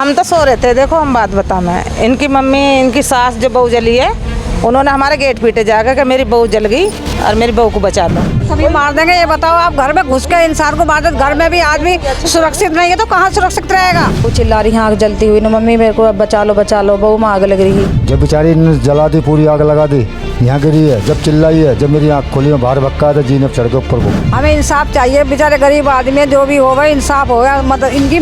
हम तो सो रहे थे। देखो हम बात बताऊं, मैं इनकी मम्मी इनकी सास जो बहू जली है, उन्होंने हमारे गेट पीटे जाकर कि मेरी बहू जल गई और मेरी बहू को बचा लो। सभी मार देंगे। ये बताओ, आप घर में घुस के इंसान को मार दे, घर में भी आदमी सुरक्षित नहीं है तो कहाँ सुरक्षित रहेगा। वो चिल्ला रही है आग जलती हुई, मम्मी मेरे को बचा लो, बहू में आग लग रही है। जब बेचारी ने जला दी, पूरी आग लगा दी, यहाँ गिरी है, जब चिल्लाई है, जब मेरी आँख खोली में बाहर भक्का था, जीने चढ़ के ऊपर को। हमें इंसाफ चाहिए, बेचारे गरीब आदमी है, जो भी होगा इंसाफ होगा। मतलब इनकी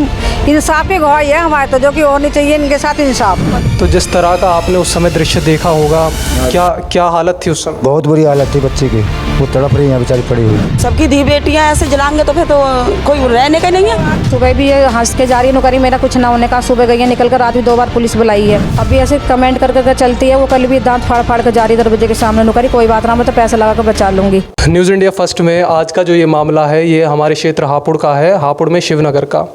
इंसाफ की गवाही है हमारे तो, जो कि होनी चाहिए इनके साथ इंसाफ। तो जिस तरह का आपने उस समय दृश्य देखा होगा, क्या हालत थी उस समय? बहुत बुरी हालत थी बच्चे की, वो तड़प रही है बेचारी पड़ी हुई। सबकी धी बेटियां ऐसे जलाएंगे तो फिर तो कोई रहने का नहीं है। सुबह भी ये हंस के जा रही नौकरी, मेरा कुछ ना होने का। सुबह गई है निकल कर, रात भी 2 बार पुलिस बुलाई है। अभी ऐसे कमेंट कर चलती है। वो कल भी दांत फाड़ कर जा रही दरवाजे के सामने नौकरी, कोई बात ना, मैं तो पैसा लगा कर बचा लूंगी। न्यूज़ इंडिया फर्स्ट में आज का जो ये मामला है, ये हमारे क्षेत्र हापुड़ का है, हापुड़ में शिवनगर का।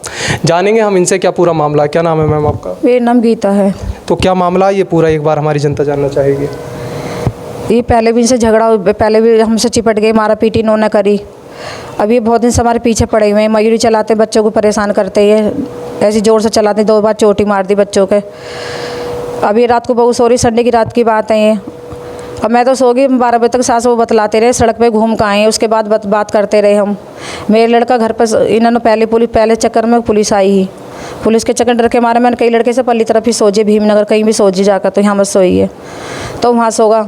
जानेंगे हम इनसे क्या पूरा मामला। क्या नाम है मैम आपका? मेरा नाम गीता है। तो क्या मामला ये पूरा एक बार हमारी जनता जानना चाहेगी। ये पहले भी इनसे झगड़ा, पहले भी हमसे चिपट गई, मारा पीटी इन्होंने करी। अभी बहुत दिन से हमारे पीछे पड़े हुए हैं। मयूरी चलाते बच्चों को परेशान करते हैं, ऐसी ज़ोर से चलाते, 2 बार चोटी मार दी बच्चों के। अभी रात को बहू सो रही, संडे की रात की बात है ये। अब मैं तो सो गई, 12 बजे तक सास वो बतलाते रहे, सड़क पे घूम कर आए। उसके बाद बात करते रहे हम। मेरे लड़का घर पर, इन्होंने पहले चक्कर में पुलिस आई ही, पुलिस के चक्कर डर के मारे मैंने कई लड़के से पल्ली तरफ ही सोचे, भीमनगर कहीं भी सोची जाकर, तो यहाँ मत सोइए, तो वहाँ सोगा।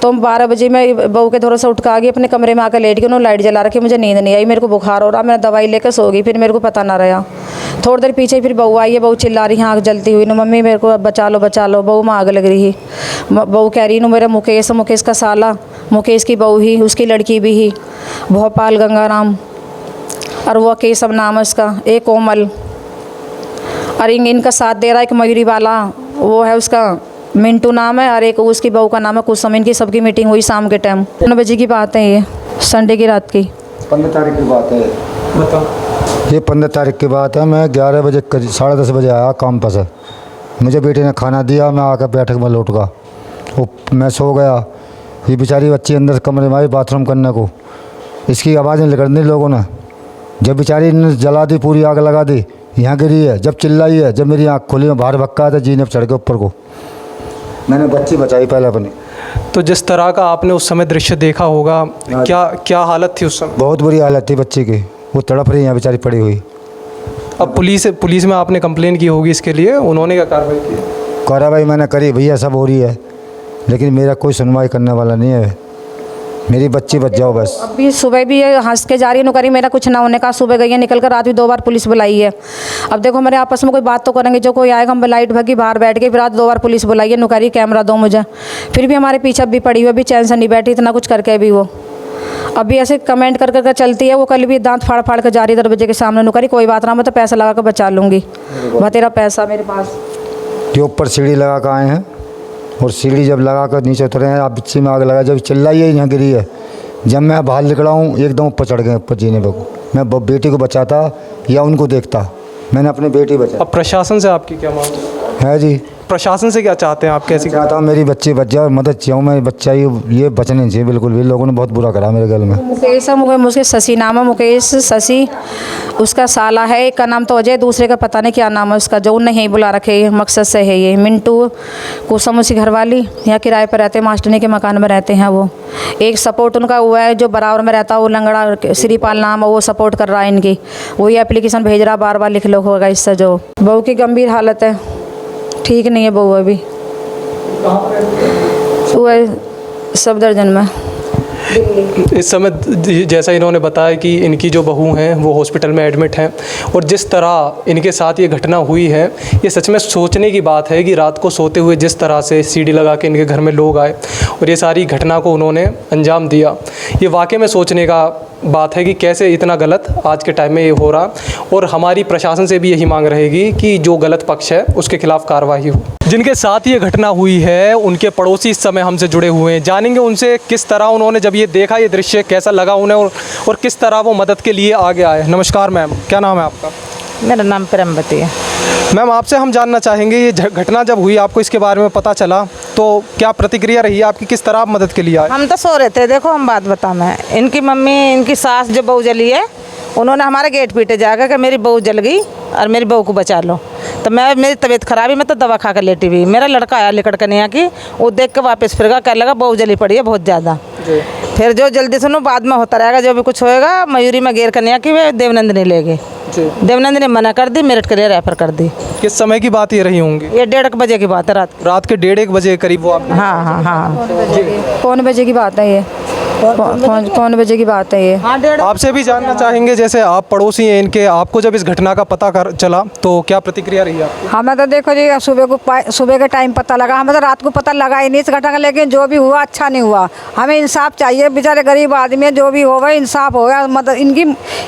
तो 12 बजे मैं बहू के थोड़ा सा उठ कर आ गई, अपने कमरे में आकर लेट गई। उन्होंने लाइट जला रखी, मुझे नींद नहीं आई, मेरे को बुखार हो रहा, मैं दवाई लेकर सो गई। फिर मेरे को पता ना रहा। थोड़ी देर पीछे फिर बहू आई है, बहू चिल्ला रही है आग जलती हुई, मम्मी मेरे को बचा लो, बहू में आग लग रही है। बहू कह रही मेरा मुकेश का साला, मुकेश की बहू ही, उसकी लड़की भी ही, भोपाल गंगाराम, और वो केशव नाम है उसका, एक कोमल, और इनका साथ दे रहा है एक मयूरी वाला, वो है उसका मिंटू नाम है, और एक उसकी बहू का नाम है कुसुम। इनकी सबकी मीटिंग हुई शाम के टाइम 9 बजे की बात है, ये संडे की रात की। 15 तारीख की बात है, ये 15 तारीख की बात है। मैं 11 बजे 10:30 बजे आया काम पर से। मुझे बेटे ने खाना दिया, मैं आकर बैठक में लौट गया, वो मैं सो गया। ये बेचारी बच्ची अंदर कमरे में आई बाथरूम करने को, इसकी आवाज़ें निकल दी लोगों ने। जब बेचारी ने जला दी, पूरी आग लगा दी, यहाँ गिरी है, जब चिल्लाई है, जब मेरी आँख खोली में बाहर भक्का था, जीने चढ़ के ऊपर को। मैंने बच्ची बचाई पहले अपनी। तो जिस तरह का आपने उस समय दृश्य देखा होगा, क्या हालत थी उस समय? बहुत बुरी हालत थी बच्ची की, वो तड़प रही है बेचारी पड़ी हुई। अब पुलिस में आपने कंप्लेन की होगी इसके लिए, उन्होंने क्या कार्रवाई की? कार्रवाई मैंने करी भैया, सब हो रही है, लेकिन मेरा कोई सुनवाई करने वाला नहीं है। मेरी बच्ची बच जाओ बस। अभी सुबह भी ये हंस के जा रही नौकरी, मेरा कुछ ना होने का। सुबह गई है निकल कर, रात भी 2 बार पुलिस बुलाई है। अब देखो मेरे आपस में कोई बात तो करेंगे, जो कोई आएगा, हम लाइट भगी बाहर बैठ गई, फिर रात 2 बार पुलिस बुलाई है, नौकरी कैमरा दो मुझे, फिर भी हमारे पीछे भी पड़ी हुई, अभी चैन से नहीं बैठी, इतना कुछ करके भी वो अभी ऐसे कमेंट कर चलती है। वो कल भी दांत फाड़ कर जा रही दरवाजे के सामने नौकरी, कोई बात ना, मैं तो पैसा लगा कर बचा लूँगी, वह तेरा पैसा मेरे पास। जो ऊपर सीढ़ी लगा कर आए हैं, और सीढ़ी जब लगा कर नीचे उतरे हैं, आप बच्ची में आग लगा, जब चिल्लाई है यहाँ गिरी है, जब मैं बाहर निकला हूँ एकदम ऊपर चढ़ गए, ऊपर जीने पर। मैं बेटी को बचाता या उनको देखता, मैंने अपनी बेटी बचा। अब प्रशासन से आपकी क्या मांग है जी? प्रशासन से क्या चाहते हैं आप? कैसी चाहता हूँ मेरी बच्ची बच जाए और मदद चाहिए, मैं बच्चा ये बचने चाहिए बिल्कुल भी। लोगों ने बहुत बुरा करा मेरे घर में। मुकेश है, मुकेश शशि नाम है, मुकेश शशि उसका साला है। एक का नाम तो अजय, दूसरे का पता नहीं क्या नाम है उसका, जो नहीं बुला रखे मकसद से है। ये मिंटू कुसुम उसकी घरवाली, यहाँ किराए पर रहते हैं, मास्टरनी के मकान में रहते हैं वो। एक सपोर्ट उनका हुआ है जो बराबर में रहता है, वो लंगड़ा श्रीपाल नाम है, वो सपोर्ट कर रहा है इनकी। वही एप्लीकेशन भेज रहा, बार लिख लो होगा इससे। जो बहू की गंभीर हालत है, ठीक नहीं है बहू अभी। वो सफदरजंग में इस समय, जैसा इन्होंने बताया कि इनकी जो बहू हैं वो हॉस्पिटल में एडमिट हैं, और जिस तरह इनके साथ ये घटना हुई है, ये सच में सोचने की बात है कि रात को सोते हुए जिस तरह से सीढ़ी लगा के इनके घर में लोग आए और ये सारी घटना को उन्होंने अंजाम दिया, ये वाकई में सोचने का बात है कि कैसे इतना गलत आज के टाइम में ये हो रहा। और हमारी प्रशासन से भी यही मांग रहेगी कि जो गलत पक्ष है उसके खिलाफ कार्रवाई हो। जिनके साथ ये घटना हुई है उनके पड़ोसी इस समय हमसे जुड़े हुए हैं, जानेंगे उनसे किस तरह उन्होंने जब ये देखा, ये दृश्य कैसा लगा उन्हें, और किस तरह वो मदद के लिए आगे आए। नमस्कार मैम, क्या नाम है आपका? मेरा नाम प्रेमवती है। मैम आपसे हम जानना चाहेंगे, ये घटना जब हुई, आपको इसके बारे में पता चला तो क्या प्रतिक्रिया रही आपकी, किस तरह आप मदद के लिए आए? हम तो सो रहे थे। देखो हम बात बताऊं, मैं इनकी मम्मी इनकी सास जो बहू जली है, उन्होंने हमारे गेट पीटे जाकर कि मेरी बहू जल गई और मेरी बहू को बचा लो। तो मेरी तबीयत खराब है, मैं तो दवा खा कर लेटी हुई। मेरा लड़का आया लेकर कन्या की, वो देख के वापस फिर गया, कह लगा बहू जली पड़ी है बहुत ज़्यादा। फिर जो जल्दी सुनो बाद में होता रहेगा, जो भी कुछ होएगा। मयूरी में गेर कन्या की वे देवनंदिनी ले गए। देवनंद ने मना कर दी, मेरठ के लिए रेफर कर दी। किस समय की बात ये रही होंगी? ये 1:30 बजे की बात है रात की। रात के 1:30 बजे करीब वो आप? हाँ हाँ हाँ, पौन बजे की बात है ये, पौन बजे की बात है ये। आपसे भी जानना चाहेंगे, जैसे आप पड़ोसी हैं इनके, आपको जब इस घटना का पता चला तो क्या प्रतिक्रिया रही आपकी? हमें तो देखो जी सुबह के टाइम पता लगा, हमें तो रात को पता लगा ही नहीं इस घटना का। लेकिन जो भी हुआ अच्छा नहीं हुआ, हमें इंसाफ चाहिए। बेचारे गरीब आदमी है, जो भी होगा इंसाफ होगा। मतलब इनकी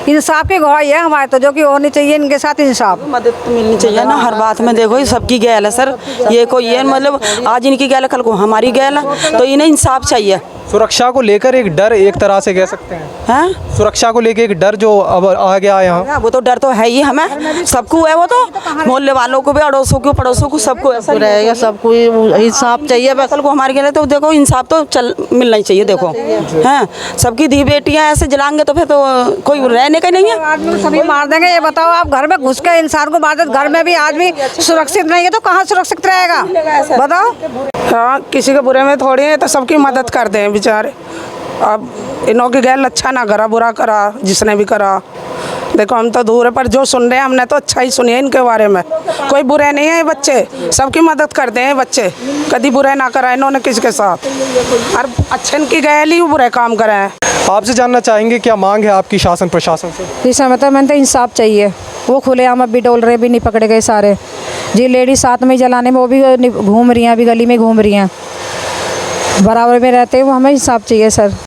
इंसाफ की गवाही है हमारे तो, जो कि होनी चाहिए इनके साथ इंसाफ। मदद तो मिलनी चाहिए ना हर बात में। देखो ये सबकी गैल है सर, ये कोई ये मतलब आज इनकी गैल है कल को हमारी गैल है, तो इन्हें इंसाफ चाहिए। सुरक्षा को लेकर एक डर एक तरह से कह सकते हैं, हैं? सुरक्षा को लेकर एक डर जो अब आ गया यहाँ। वो तो डर तो है ही, हमें सबको है। वो तो मोहल्ले वालों को भी, अड़ोसों को, पड़ोसों को, सबको ऐसा रहेगा। सबको इंसाफ चाहिए। कल को हमारे गले तो देखो इंसाफ तो मिलना ही चाहिए। देखो हैं, सबकी धी बेटियां ऐसे जलाएंगे तो फिर तो कोई रहने का नहीं है। आदमी सभी मार देंगे। ये बताओ, आप घर में घुस के इंसान को मार दे, घर में भी आदमी सुरक्षित नहीं है तो कहाँ सुरक्षित रहेगा बताओ। हाँ, किसी के बुरे में थोड़ी है, तो सबकी मदद करते हैं बेचारे। अब इन्हों की गैल अच्छा ना करा, बुरा करा जिसने भी करा। देखो हम तो दूर है, पर जो सुन रहे हैं हमने तो अच्छा ही सुनी है इनके बारे में। कोई बुरे नहीं है ये बच्चे, सबकी मदद करते हैं बच्चे, कभी बुरे ना करा इन्होंने किसी के साथ। और अच्छे इनकी गैल ही बुरे काम करे हैं। आपसे जानना चाहेंगे क्या मांग है आपकी शासन प्रशासन से? जी समय तो मैंने तो इंसाफ चाहिए। वो खुलेआम अब भी डोल रहे, भी नहीं पकड़े गए सारे जी। लेडीज साथ में जलाने में वो भी घूम रही हैं, अभी गली में घूम रही हैं, बराबर में रहते हैं। वो हमें इंसाफ चाहिए सर।